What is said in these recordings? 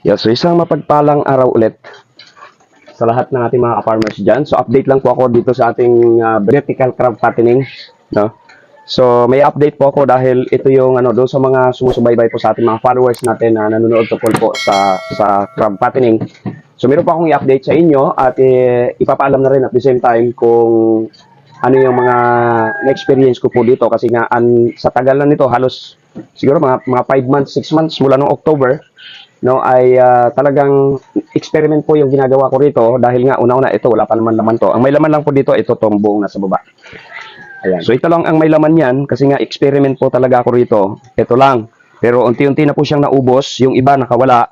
Yeah, so isang mapagpalang araw ulit sa lahat ng ating mga farmers dyan. So update lang po ako dito sa ating vertical crab fattening, no? So may update po ako dahil ito yung doon sa mga sumusubaybay po sa ating mga followers natin na nanonood tungkol po sa crab fattening. So meron pa akong i-update sa inyo at ipapaalam na rin at the same time kung ano yung mga na-experience ko po dito kasi nga sa tagal na nito halos siguro mga 5 months, 6 months mula noong October, no, ay talagang experiment po yung ginagawa ko rito dahil nga una-una ito wala pa naman laman to. Ang may laman lang po dito ito tong buong nasa baba. Ayan. So ito lang ang may laman yan kasi nga experiment po talaga ako rito. Ito lang. Pero unti-unti na po siyang naubos, yung iba nakawala,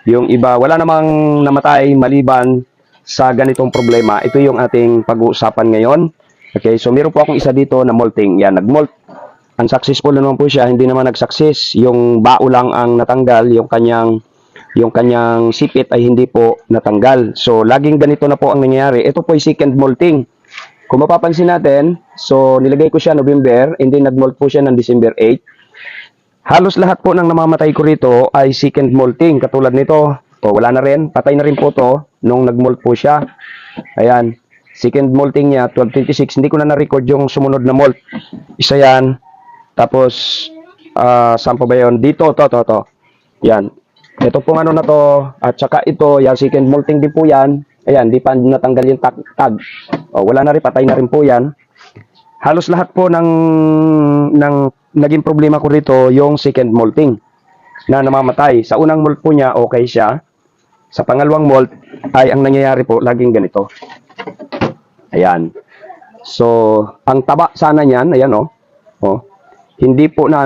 yung iba wala namang namatay maliban sa ganitong problema. Ito yung ating pag-uusapan ngayon. Okay, so meron po akong isa dito na molting. Yan, nag-molt. Unsuccessful naman po siya, hindi naman nag-success. Yung bao lang ang natanggal, yung kanyang sipit ay hindi po natanggal. So, laging ganito na po ang nangyayari. Ito po ay second molting. Kung mapapansin natin, so nilagay ko siya November, and then nag-molt po siya ng December 8. Halos lahat po ng namamatay ko rito ay second molting. Katulad nito, wala na rin. Patay na rin po to nung nag-molt po siya. Ayan. Second molting niya, 1226. Hindi ko na na-record yung sumunod na molt. Isa yan. Tapos, saan pa ba yun? Dito, to. Yan. Ito pong na to. At saka ito, yan, second molting din po yan. Ayan, di pa natanggal yung tag. Wala na rin, patay na rin po yan. Halos lahat po ng naging problema ko rito, yung second molting na namamatay. Sa unang molt po niya, okay siya. Sa pangalawang molt, ay ang nangyayari po, laging ganito. Ayan. So, ang taba sana niyan, ayan hindi po na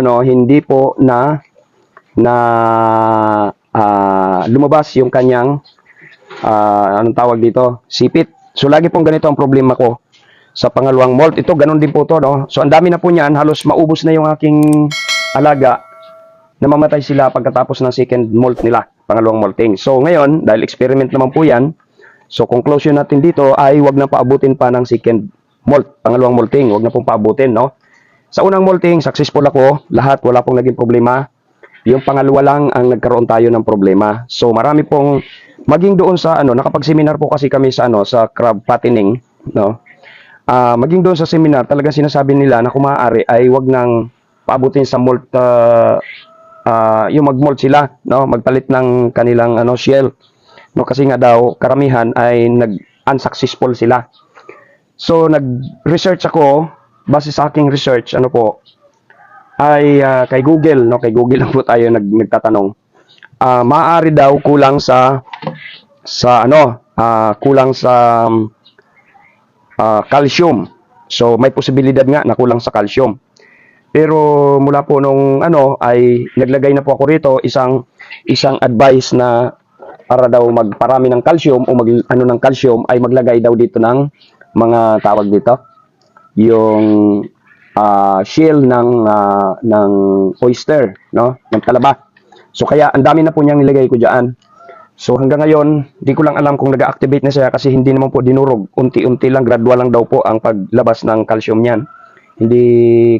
lumabas yung kanyang anong tawag dito? Sipit. So, lagi pong ganito ang problema ko sa pangalawang molt. Ito, ganun din po to, no? So, ang dami na po niyan, halos maubos na yung aking alaga. Namamatay sila pagkatapos ng second molt nila, pangalawang molting. So, ngayon, dahil experiment naman po yan, so, conclusion natin dito ay wag na paabutin pa ng second molt, pangalawang molting. Wag na pong paabutin, no? Sa unang molting, successful ako. Lahat, wala pong naging problema. Yung pangalawa lang ang nagkaroon tayo ng problema. So, marami pong maging doon sa nakapag-seminar po kasi kami sa sa crab fattening, no? Maging doon sa seminar, talagang sinasabi nila na kung maaari ay wag nang paabutin sa molt yung mag-molt sila, no? Magpalit ng kanilang shell. No, kasi nga daw karamihan ay unsuccessful sila. So nag-research ako, base sa aking research ay kay Google, no, kay Google lang po tayo nagtatanong. Maaari daw kulang sa calcium. So may posibilidad nga na kulang sa calcium. Pero mula po nung ay naglagay na po ako rito isang advice na para daw magparami ng calcium o ng calcium ay maglagay daw dito ng mga tawag dito yung shell ng oyster, no, ng talaba. So kaya ang dami na po niyang nilagay ko diyan. So hanggang ngayon di ko lang alam kung nag-activate na siya kasi hindi naman po dinurog, unti-unti lang, gradual lang daw po ang paglabas ng calcium niyan. Hindi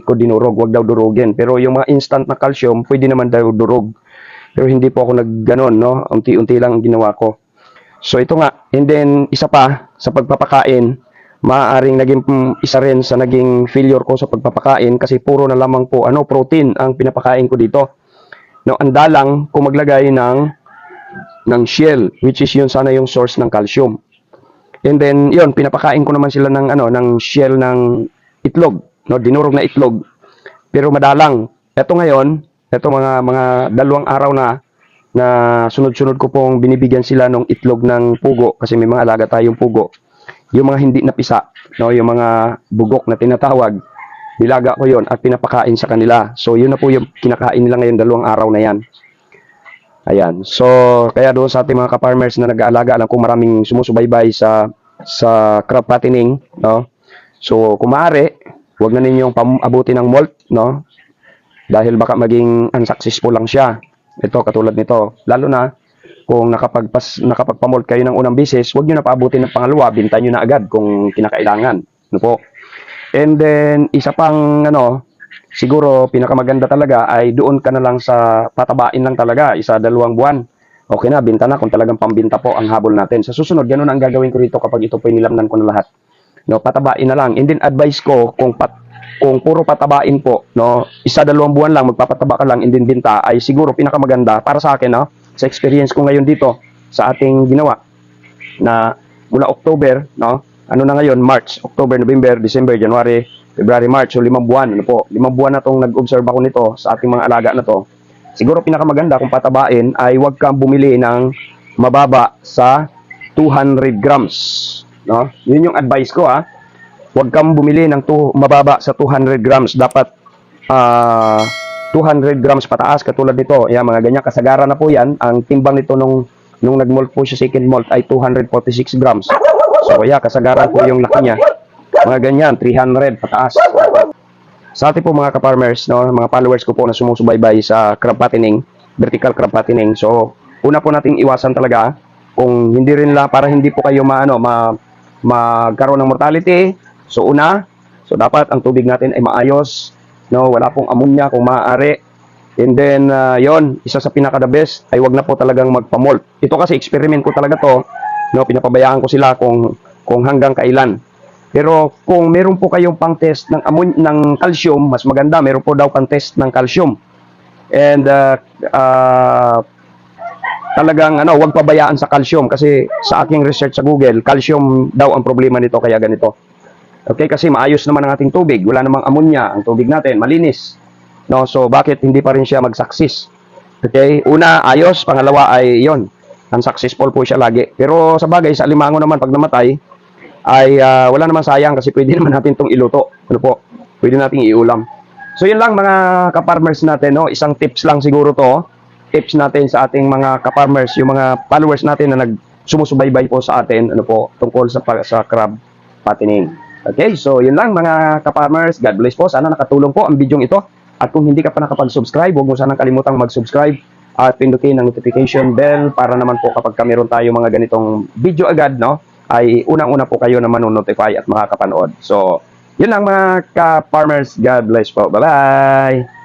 ko dinurog, wag daw durugin. Pero yung mga instant na calcium pwede naman daw durog. Pero hindi po ako nagganon, no? Unti-unti lang ang ginawa ko. So ito nga, and then isa pa sa pagpapakain, maaaring naging isa rin sa naging failure ko sa pagpapakain kasi puro na lamang po protein ang pinapakain ko dito. No, andalang kung maglagay ng shell, which is yun sana yung source ng calcium. And then yun, pinapakain ko naman sila ng shell ng itlog, no, dinurog na itlog. Pero madalang. Ito ngayon, ito mga 2 araw na sunod-sunod ko pong binibigyan sila ng itlog ng pugo kasi may mga alaga tayong pugo. Yung mga hindi napisa, no, yung mga bugok na tinatawag, nilaga ko yon at pinapakain sa kanila. So yun na po yung kinakain nila ngayon 2 araw na yan. Ayan. So kaya doon sa ating mga ka-farmers na nag-aalaga, alam kong maraming sumusubaybay sa crab fattening, no. So kung maaari, huwag na ninyong abutin ng molt, no? Dahil baka maging unsuccessful lang siya. Ito, katulad nito. Lalo na kung nakapagpamolt kayo ng unang beses, huwag nyo na paabutin ng pangalawa, bintahan nyo na agad kung kinakailangan. Ano po? And then, isa pang, siguro, pinakamaganda talaga ay doon ka na lang sa patabain lang talaga, 1-2 buwan. okay na, binta na kung talagang pambinta po ang habol natin. Sa susunod, ganun ang gagawin ko rito kapag ito po nilamnan ko na lahat. No, patabain na lang. And then advice ko kung puro patabain po, no, 1-2 buwan lang magpapataba ka lang and then binta ay siguro pinakamaganda para sa akin, no, sa experience ko ngayon dito sa ating ginawa na mula October, no, ano na ngayon, March, October, November, December, January, February, March, so 5 buwan, ano po, 5 buwan na tong nag-observe ako nito sa ating mga alaga na to. Siguro pinakamaganda kung patabain ay huwag kang bumili ng mababa sa 200 grams. No? Yun yung advice ko, ha. Huwag kang bumili ng mababa sa 200 grams. Dapat 200 grams pataas katulad nito. Yan, mga ganyan. Kasagara na po yan. Ang timbang nito nung nag-molt po siya second molt ay 246 grams. So, yeah, kasagara po yung laki niya. Mga ganyan, 300 pataas. Sa ating po mga ka-farmers, no, mga followers ko po na sumusubaybay sa crab fattening, vertical crab fattening. So, una po nating iwasan talaga kung hindi rin lang para hindi po kayo magkaroon ng mortality. So, dapat ang tubig natin ay maayos, no, wala pong ammonia kung maaari. And then, yon, isa sa pinaka-the best ay wag na po talagang magpa-molt. Ito kasi experiment ko talaga to, no, pinapabayaan ko sila kung hanggang kailan. Pero kung meron po kayong pang-test ng calcium, mas maganda, meron po daw pang-test ng calcium. And talagang wag pabayaan sa calcium kasi sa aking research sa Google, calcium daw ang problema nito kaya ganito. Okay, kasi maayos naman ang ating tubig, wala namang ammonia, ang tubig natin malinis. No, so bakit hindi pa rin siya mag-success? Okay, una ayos, pangalawa ay 'yon. Unsuccessful po siya lagi. Pero sa bagay sa alimango naman pag namatay ay wala naman sayang kasi pwede naman natin itong iluto. Ano po? Pwede nating iulam. So yun lang mga ka-farmers natin, no? Isang tips lang siguro to. Tips natin sa ating mga ka-farmers, yung mga followers natin na sumusubaybay po sa atin, ano po, tungkol sa crab fattening. Okay, so yun lang mga ka-farmers. God bless po. Sana nakatulong po ang video ito. At kung hindi ka pa nakapag-subscribe, huwag mo sanang kalimutang mag-subscribe at pindutin ang notification bell para naman po kapag meron tayo mga ganitong video agad, no, ay unang-una po kayo na manonotify at makakapanood. So, yun lang mga ka-farmers. God bless po. Bye-bye!